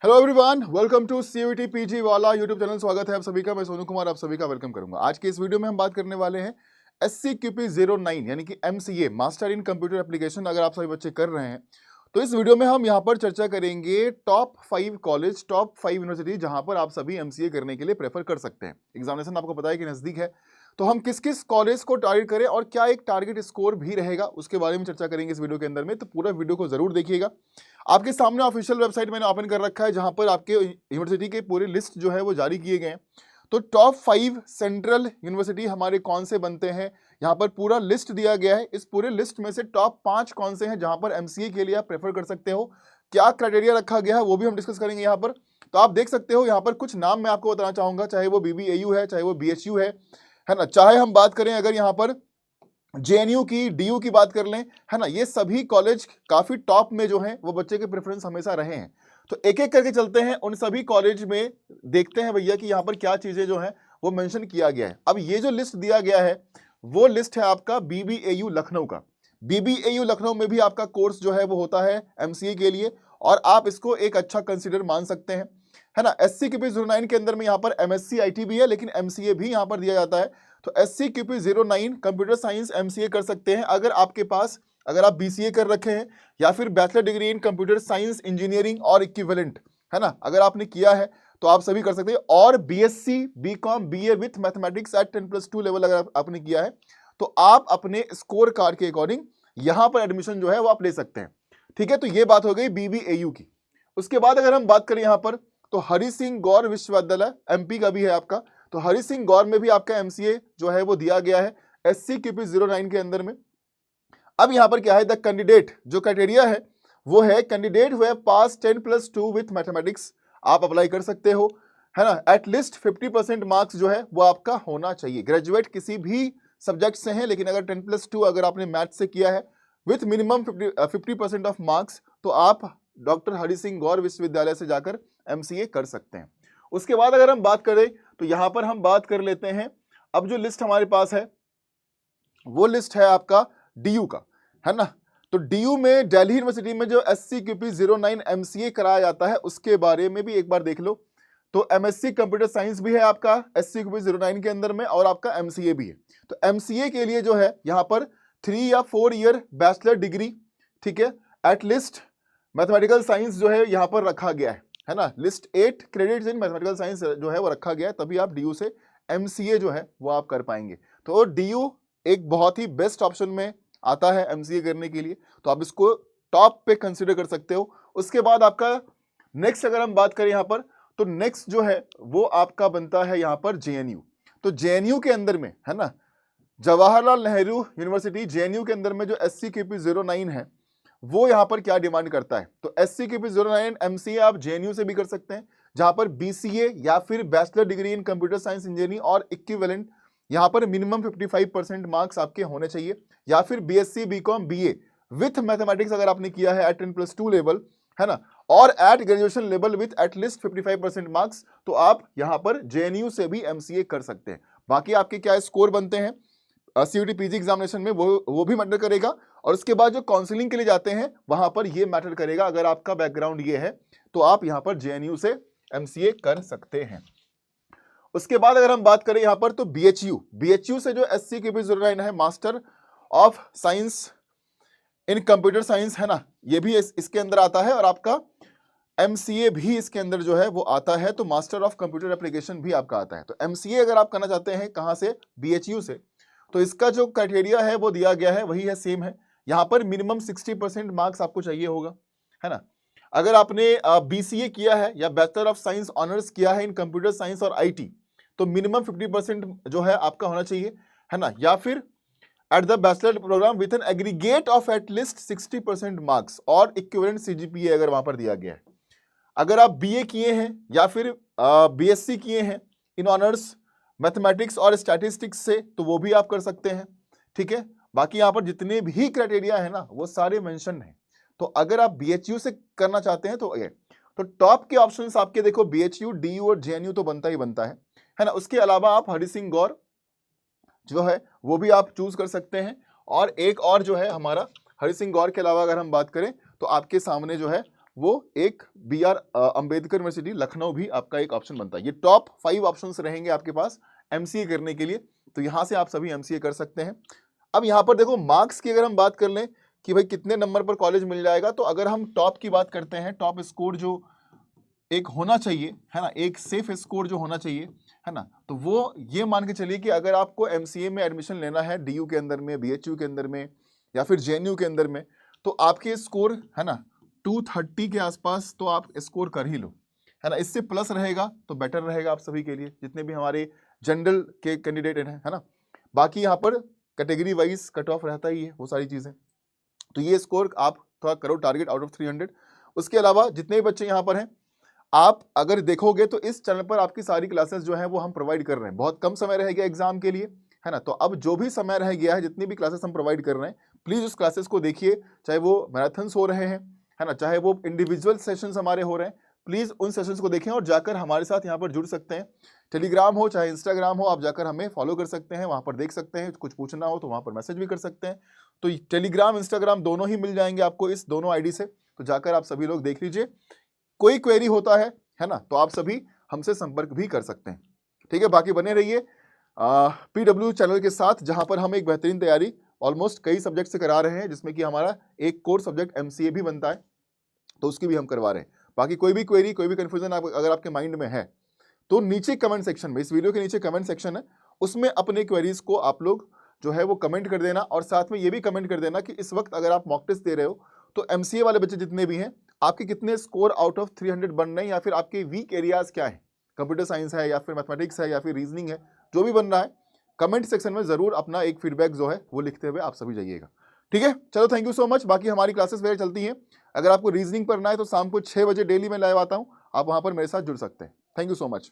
Hello everyone, welcome to CUET PG वाला YouTube channel. स्वागत है आप सभी का। मैं सोनू कुमार आप सभी का वेलकम करूंगा। आज के इस वीडियो में हम बात करने वाले हैं SCQP09 यानी कि MCA master in computer application. अगर आप सभी बच्चे कर रहे हैं तो इस वीडियो में हम यहाँ पर चर्चा करेंगे टॉप 5 कॉलेज, टॉप 5 यूनिवर्सिटी जहां पर आप सभी MCA करने के लिए प्रेफर कर सकते हैं। एग्जामिनेशन आपको पता है कि नजदीक है, तो हम किस किस कॉलेज को टारगेट करें और क्या एक टारगेट स्कोर भी रहेगा उसके बारे में चर्चा करेंगे इस वीडियो के अंदर में। तो पूरा वीडियो को जरूर देखिएगा। आपके सामने ऑफिशियल वेबसाइट मैंने ओपन कर रखा है जहां पर आपके यूनिवर्सिटी के पूरी लिस्ट जो है वो जारी किए गए हैं। तो टॉप 5 सेंट्रल यूनिवर्सिटी हमारे कौन से बनते हैं, यहाँ पर पूरा लिस्ट दिया गया है। इस पूरे लिस्ट में से टॉप 5 कौन से हैं जहां पर MCA के लिए आप प्रेफर कर सकते हो, क्या क्राइटेरिया रखा गया है वो भी हम डिस्कस करेंगे यहाँ पर। तो आप देख सकते हो यहाँ पर कुछ नाम मैं आपको बताना चाहूंगा, चाहे वो BBAU है, चाहे वो BHU है ना, चाहे हम बात करें अगर यहाँ पर JNU की, DU की बात कर लें, है ना, ये सभी कॉलेज काफी टॉप में जो हैं वो बच्चे के प्रेफरेंस हमेशा रहे हैं। तो एक एक करके चलते हैं उन सभी कॉलेज में, देखते हैं भैया कि यहाँ पर क्या चीजें जो हैं वो मेंशन किया गया है। अब ये जो लिस्ट दिया गया है वो लिस्ट है आपका BBAU लखनऊ का। BBAU लखनऊ में भी आपका कोर्स जो है वो होता है MCA के लिए, और आप इसको एक अच्छा कंसिडर मान सकते हैं, है ना। SCQP09 के अंदर में यहाँ पर MSc IT भी है, लेकिन MCA भी यहाँ पर दिया जाता है। तो SCQP09 कंप्यूटर साइंस MCA कर सकते हैं अगर आपके पास, अगर आप BCA कर रखे हैं या फिर bachelor degree in computer science engineering और इक्विवेलेंट, है ना, अगर आपने किया है तो आप सभी कर सकते हैं। और BSc BCom BA with mathematics eight 10+2 level अगर आपने किया है तो आप अपने स्कोर कार्ड के अकॉर्डिंग यहाँ पर एडमिशन जो है वो आप ले सकते हैं। ठीक है, तो ये बात हो गई BBAU की। उसके बाद अगर हम बात करें यहाँ पर तो हरि सिंह गौर विश्वविद्यालय MP का भी है आपका। तो हरि सिंह गौर में भी आपका MCA जो है वो दिया गया है SCQP09 के अंदर में। अब यहाँ पर क्या है, द कैंडिडेट जो क्राइटेरिया है वो है कैंडिडेट हुए पास 10+2 विथ मैथमेटिक्स, आप अप्लाई कर सकते हो, है ना। एटलीस्ट 50% मार्क्स जो है वो आपका होना चाहिए। ग्रेजुएट किसी भी सब्जेक्ट से हैं, लेकिन अगर 10+2 अगर आपने मैथ से किया है विथ मिनिमम 50% ऑफ मार्क्स, तो आप डॉक्टर हरि सिंह गौर विश्वविद्यालय से जाकर MCA कर सकते हैं। उसके बाद अगर हम बात करें तो यहां पर हम बात कर लेते हैं, अब जो लिस्ट हमारे पास है वो लिस्ट है आपका DU का, है ना। तो DU में दिल्ली यूनिवर्सिटी में जो SCQP09 MCA कराया जाता है उसके बारे में भी एक बार देख लो। तो MSc कंप्यूटर साइंस भी है आपका SCQP09 के अंदर में, और आपका MCA भी है। तो MCA के लिए जो है यहाँ पर 3 या 4 ईयर बैचलर डिग्री, ठीक है, एटलीस्ट मैथमेटिकल साइंस जो है यहाँ पर रखा गया है ना। List 8 credits in mathematical science जो है वो रखा गया है, तभी आप DU से MCA जो है वो आप कर पाएंगे। तो DU एक बहुत ही बेस्ट ऑप्शन में आता है MCA करने के लिए, तो आप इसको टॉप पे कंसीडर कर सकते हो। उसके बाद आपका नेक्स्ट अगर हम बात करें यहाँ पर तो नेक्स्ट जो है वो आपका बनता है यहाँ पर JNU। तो JNU के अंदर में, है ना, जवाहरलाल नेहरू यूनिवर्सिटी JNU के अंदर में जो SCQP09 है वो यहाँ पर क्या डिमांड करता है। तो SCQP09 MCA आप JNU से भी कर सकते हैं, जहां पर BCA या फिर bachelor degree in computer science engineering और इक्विवेलेंट, यहाँ पर मिनिमम 55% मार्क्स आपके होने चाहिए, या फिर BSc BCom BA with mathematics अगर आपने किया है एट 10+2 लेवल, है ना, और at graduation level with at least 55% marks, तो आप यहाँ पर JNU से भी MCA कर सकते हैं। बाकी आपके क्या स्कोर बनते हैं CUET PG एग्जामिनेशन में वो भी मैटर करेगा, और उसके बाद जो काउंसलिंग के लिए जाते हैं वहां पर ये मैटर करेगा। अगर आपका बैकग्राउंड ये है तो आप यहाँ पर JNU से MCA कर सकते हैं। उसके बाद अगर हम बात करें यहाँ पर तो BHU से जो SCQP09 है master of science in computer science, है ना, ये भी इसके अंदर आता है, और आपका MCA भी इसके अंदर जो है वो आता है। तो मास्टर ऑफ कंप्यूटर एप्लीकेशन भी आपका आता है। तो MCA अगर आप करना चाहते हैं कहाँ से, BHU से, तो इसका जो क्राइटेरिया है वो दिया गया है वही है, सेम है। यहाँ पर मिनिमम 60% मार्क्स आपको चाहिए होगा, है ना। अगर आपने BCA किया है या बैचलर ऑफ साइंस ऑनर्स किया है इन कंप्यूटर साइंस और IT, तो मिनिमम 50% जो है आपका होना चाहिए, है ना। या फिर at the bachelor program with an aggregate of at least 60% marks और इक्विवेलेंट CGPA अगर वहां पर दिया गया है। अगर आप BA किए हैं या फिर BSc किए हैं इन ऑनर्स मैथमेटिक्स और स्टैटिस्टिक्स से, तो वो भी आप कर सकते हैं, ठीक है। बाकी यहाँ पर जितने भी क्राइटेरिया है ना वो सारे मेंशन हैं। तो अगर आप BHU से करना चाहते हैं तो ये, तो टॉप के ऑप्शंस आपके देखो BHU DU और JNU तो बनता ही बनता है ना। उसके अलावा आप हरि सिंह गौर जो है वो भी आप चूज कर सकते हैं, और एक और जो है हमारा हरि सिंह गौर के अलावा अगर हम बात करें तो आपके सामने जो है वो एक BR अंबेडकर यूनिवर्सिटी लखनऊ भी आपका एक ऑप्शन बनता है। ये टॉप 5 ऑप्शंस रहेंगे आपके पास MCA करने के लिए, तो यहाँ से आप सभी MCA कर सकते हैं। अब यहाँ पर देखो मार्क्स की अगर हम बात कर लें कि भाई कितने नंबर पर कॉलेज मिल जाएगा, तो अगर हम टॉप की बात करते हैं, टॉप स्कोर जो एक होना चाहिए है ना, एक सेफ स्कोर जो होना चाहिए है ना, तो वो ये मान के चलिए कि अगर आपको MCA में एडमिशन लेना है DU के अंदर में, BHU के अंदर में या फिर JNU के अंदर में, तो आपके स्कोर है ना 230 के आसपास तो आप स्कोर कर ही लो, है ना। इससे प्लस रहेगा तो बेटर रहेगा आप सभी के लिए, जितने भी हमारे जनरल के कैंडिडेट हैं, है ना। बाकी यहाँ पर कैटेगरी वाइज कट ऑफ रहता ही है, वो सारी चीज़ें, तो ये स्कोर आप थोड़ा करो टारगेट आउट ऑफ 300। उसके अलावा जितने भी बच्चे यहाँ पर हैं, आप अगर देखोगे तो इस चैनल पर आपकी सारी क्लासेस जो है वो हम प्रोवाइड कर रहे हैं। बहुत कम समय रह गया एग्जाम के लिए, है ना, तो अब जो भी समय रह गया है, जितनी भी क्लासेस हम प्रोवाइड कर रहे हैं, प्लीज उस क्लासेस को देखिए, चाहे वो मैराथन्स हो रहे हैं, है ना, चाहे वो इंडिविजुअल सेशंस हमारे हो रहे हैं, प्लीज उन सेशंस को देखें और जाकर हमारे साथ यहाँ पर जुड़ सकते हैं। टेलीग्राम हो चाहे इंस्टाग्राम हो, आप जाकर हमें फॉलो कर सकते हैं, वहाँ पर देख सकते हैं, कुछ पूछना हो तो वहाँ पर मैसेज भी कर सकते हैं। तो टेलीग्राम इंस्टाग्राम दोनों ही मिल जाएंगे आपको इस दोनों ID से, तो जाकर आप सभी लोग देख लीजिए। कोई क्वेरी होता है ना, तो आप सभी हमसे संपर्क भी कर सकते हैं, ठीक है। बाकी बने रहिए PW चैनल के साथ, जहां पर हम एक बेहतरीन तैयारी ऑलमोस्ट कई सब्जेक्ट से करा रहे हैं, जिसमें कि हमारा एक कोर सब्जेक्ट MCA भी बनता है, तो उसकी भी हम करवा रहे हैं। बाकी कोई भी क्वेरी, कोई भी कंफ्यूजन अगर आपके माइंड में है, तो नीचे कमेंट सेक्शन में, इस वीडियो के नीचे कमेंट सेक्शन है, उसमें अपने क्वेरीज को आप लोग जो है वो कमेंट कर देना, और साथ में ये भी कमेंट कर देना कि इस वक्त अगर आप मॉक टेस्ट दे रहे हो तो MCA वाले बच्चे जितने भी हैं, आपके कितने स्कोर आउट ऑफ 300 बन रहे हैं, या फिर आपके वीक एरियाज क्या है, कंप्यूटर साइंस है या फिर मैथमेटिक्स है या फिर रीजनिंग है, जो भी बन रहा है, कमेंट सेक्शन में जरूर अपना एक फीडबैक जो है वो लिखते हुए आप सभी जाइएगा, ठीक है। चलो थैंक यू सो मच। बाकी हमारी क्लासेस वगैरह चलती हैं, अगर आपको रीजनिंग पढ़ना है तो शाम को 6 बजे डेली मैं लाइव आता हूँ, आप वहाँ पर मेरे साथ जुड़ सकते हैं। Thank you so much.